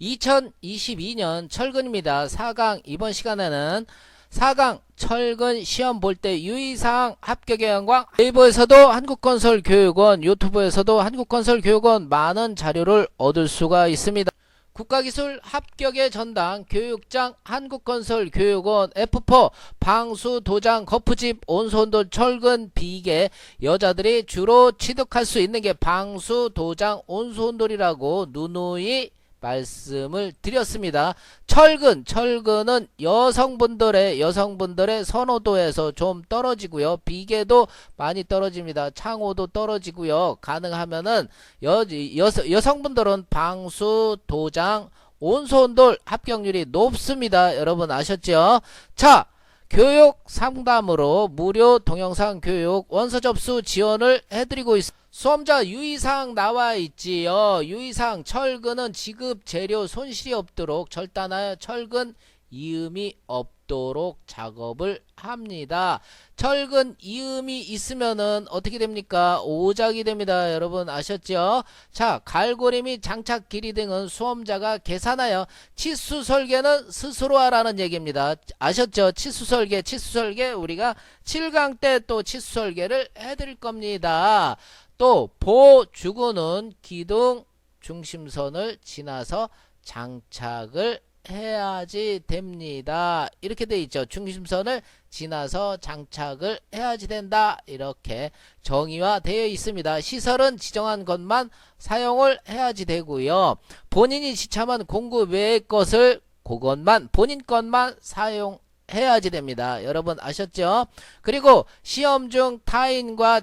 2022년 철근입니다. 4강 이번 시간에는 4강 철근 시험 볼 때 유의사항 합격의 영광. 네이버에서도 한국건설교육원, 유튜브에서도 한국건설교육원 많은 자료를 얻을 수가 있습니다. 국가기술 합격의 전당 교육장 한국건설교육원 F4 방수 도장 거푸집 온수온돌 철근 비계. 여자들이 주로 취득할 수 있는 게 방수 도장 온수온돌이라고 누누이 말씀을 드렸습니다. 철근은 여성분들의 선호도에서 좀 떨어지고요. 비계도 많이 떨어집니다. 창호도 떨어지고요. 가능하면은 여성분들은 방수, 도장, 온수온돌 합격률이 높습니다. 여러분 아셨죠? 자, 교육 상담으로 무료 동영상 교육 원서 접수 지원을 해드리고 있습니다. 수험자 유의사항 나와 있지요. 유의사항 철근은 지급 재료 손실이 없도록 절단하여 철근 이음이 없도록 작업을 합니다. 철근 이음이 있으면은 어떻게 됩니까? 오작이 됩니다. 여러분 아셨죠? 자, 갈고리 및 장착 길이 등은 수험자가 계산하여 치수 설계는 스스로 하라는 얘기입니다. 아셨죠? 치수 설계 우리가 7강 때 또 치수 설계를 해드릴 겁니다. 또 보주구는 기둥 중심선을 지나서 장착을 해야지 됩니다. 이렇게 돼 있죠. 중심선을 지나서 장착을 해야지 된다. 이렇게 정의화 되어 있습니다. 시설은 지정한 것만 사용을 해야지 되고요. 본인이 지참한 공구 외의 것을 그것만 본인 것만 사용해야지 됩니다. 여러분 아셨죠? 그리고 시험 중 타인과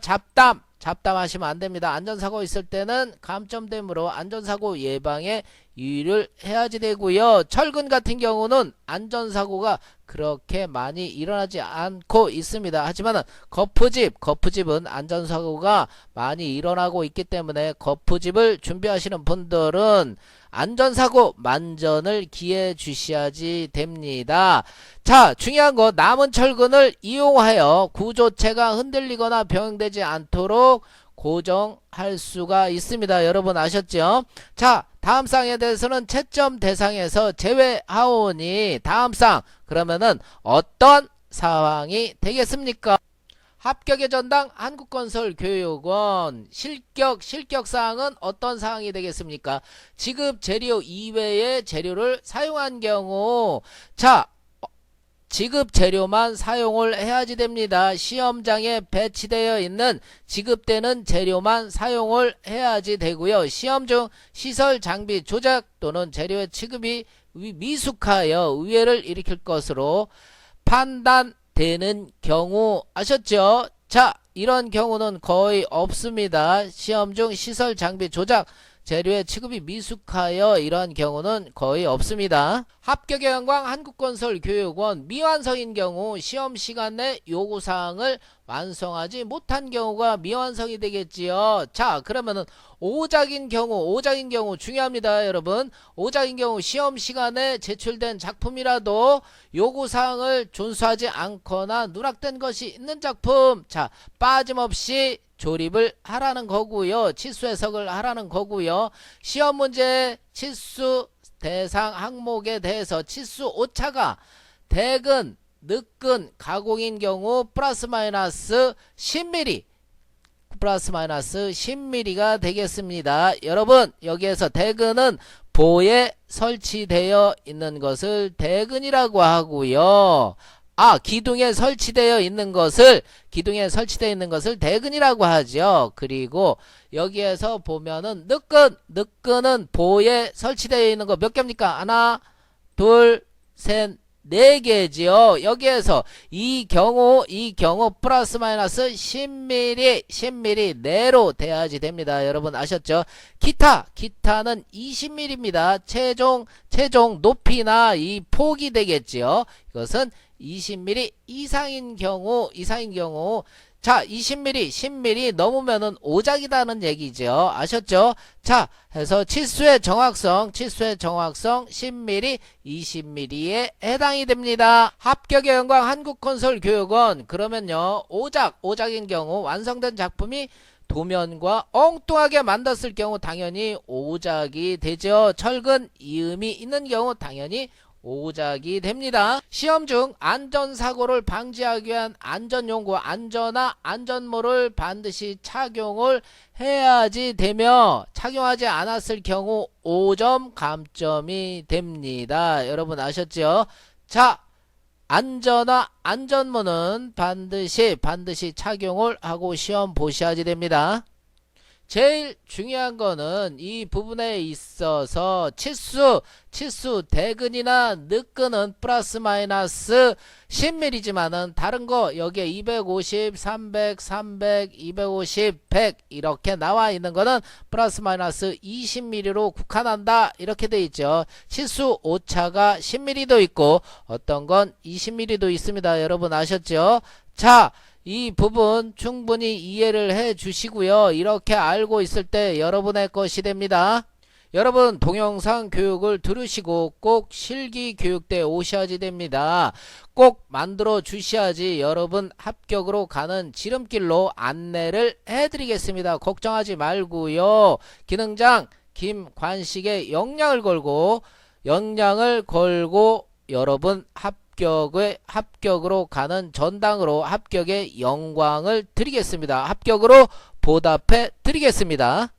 잡담하시면 안됩니다. 안전사고 있을 때는 감점됨으로 안전사고 예방에 유의를 해야지 되고요. 철근 같은 경우는 안전사고가 그렇게 많이 일어나지 않고 있습니다. 하지만 거푸집은 안전사고가 많이 일어나고 있기 때문에 거푸집을 준비하시는 분들은 안전사고 만전을 기해 주셔야지 됩니다. 자, 중요한 거 남은 철근을 이용하여 구조체가 흔들리거나 변형되지 않도록 고정할 수가 있습니다. 여러분 아셨죠? 자, 다음 쌍에 대해서는 채점 대상에서 제외하오니 다음 쌍 그러면은 어떤 상황이 되겠습니까? 합격의 전당 한국건설교육원 실격사항은 어떤 사항이 되겠습니까? 지급 재료 이외의 재료를 사용한 경우, 자, 지급 재료만 사용을 해야지 됩니다. 시험장에 배치되어 있는 지급되는 재료만 사용을 해야지 되고요. 시험 중 시설 장비 조작 또는 재료의 취급이 미숙하여 의외를 일으킬 것으로 판단되는 경우 아셨죠? 자, 이런 경우는 거의 없습니다. 시험 중 시설 장비 조작 재료의 취급이 미숙하여 이러한 경우는 거의 없습니다. 합격의 영광 한국건설교육원 미완성인 경우 시험 시간 내 요구사항을 완성하지 못한 경우가 미완성이 되겠지요. 자, 그러면은 오작인 경우 중요합니다. 여러분 오작인 경우 시험 시간에 제출된 작품이라도 요구사항을 준수하지 않거나 누락된 것이 있는 작품, 자, 빠짐없이 조립을 하라는 거고요. 치수 해석을 하라는 거고요. 시험 문제 치수 대상 항목에 대해서 치수 오차가 대근, 늦근, 가공인 경우 플러스 마이너스 10mm가 되겠습니다. 여러분 여기에서 대근은 보에 설치되어 있는 것을 대근이라고 하고요. 기둥에 설치되어 있는 것을 대근이라고 하죠. 그리고 여기에서 보면은 늦근은 보에 설치되어 있는 거 몇 개입니까? 하나, 둘, 셋, 네 개지요. 여기에서 이 경우 플러스 마이너스 10mm 내로 돼야지 됩니다. 여러분 아셨죠? 기타는 20mm입니다. 최종 높이나 이 폭이 되겠지요. 이것은 20mm 이상인 경우, 자, 20mm, 10mm 넘으면은 오작이라는 얘기죠. 아셨죠? 자, 해서 치수의 정확성 10mm, 20mm에 해당이 됩니다. 합격의 영광 한국건설교육원. 그러면요, 오작인 경우 완성된 작품이 도면과 엉뚱하게 만났을 경우 당연히 오작이 되죠. 철근 이음이 있는 경우 당연히 오작이 됩니다. 시험 중 안전사고를 방지하기 위한 안전용구 안전화 안전모를 반드시 착용을 해야지 되며 착용하지 않았을 경우 5점 감점이 됩니다. 여러분 아셨죠? 자, 안전화 안전모는 반드시 착용을 하고 시험 보셔야지 됩니다. 제일 중요한 거는 이 부분에 있어서 치수 대근이나 늑근은 플러스 마이너스 10mm지만은 다른 거 여기에 250, 300, 250, 100 이렇게 나와 있는 거는 플러스 마이너스 20mm로 국한한다 이렇게 돼 있죠. 치수 오차가 10mm도 있고 어떤 건 20mm도 있습니다. 여러분 아셨죠? 자, 이 부분 충분히 이해를 해 주시고요. 이렇게 알고 있을 때 여러분의 것이 됩니다. 여러분 동영상 교육을 들으시고 꼭 실기 교육대 오셔야지 됩니다. 꼭 만들어 주셔야지 여러분 합격으로 가는 지름길로 안내를 해드리겠습니다. 걱정하지 말고요. 기능장 김관식의 역량을 걸고 여러분 합격으로 가는 전당으로 합격의 영광을 드리겠습니다. 합격으로 보답해 드리겠습니다.